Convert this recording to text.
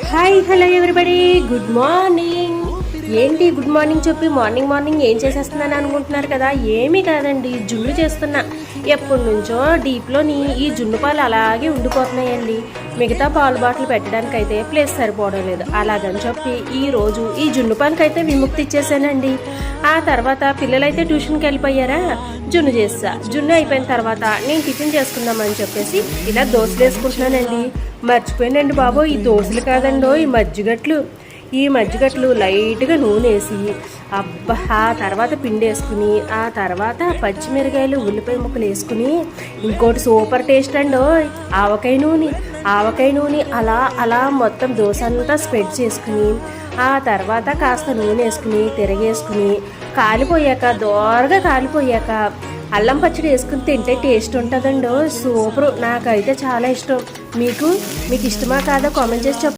Hi hello everybody, good morning. ఏంటి good morning చెప్పి morning morning ఏం చేసేస్తున్నాను అనుకుంటున్నారు కదా. ఏమీ కాదండి, జున్ను చేస్తున్నా. ఎప్పటి నుంచో డీప్లోని ఈ జున్ను పాలు అలాగే ఉండిపోతున్నాయండి. మిగతా పాలు బాటిల్ పెట్టడానికైతే ప్లేస్ సరిపోవడం లేదు. అలాగని చెప్పి ఈరోజు ఈ జున్ను పాలకైతే విముక్తి ఇచ్చేసానండి. ఆ తర్వాత పిల్లలైతే ట్యూషన్కి వెళ్ళిపోయారా, జున్ను చేస్తా. జున్ను అయిపోయిన తర్వాత నేను టిఫిన్ చేసుకుందామని చెప్పేసి ఇలా దోశలు వేసుకుంటున్నానండి. మర్చిపోయానండి బాబు, ఈ దోశలు కాదండో ఈ మజ్జిగట్లు లైట్గా నూనె వేసి ఆ తర్వాత పిండి వేసుకుని ఆ తర్వాత పచ్చిమిరకాయలు ఉల్లిపాయ ముక్కలు వేసుకుని ఇంకోటి సూపర్ టేస్ట్ అండి ఆవకాయ నూనె అలా అలా మొత్తం దోశ అంతా స్ప్రెడ్ చేసుకుని ఆ తర్వాత కాస్త నూనె వేసుకుని తిరగేసుకుని దోరగా కాలిపోయాక అల్లం పచ్చడి వేసుకుని తింటే టేస్ట్ ఉంటుందండి. సూపర్, నాకైతే చాలా ఇష్టం. మీకు ఇష్టమా కాదా కామెంట్ చేసి చెప్పండి.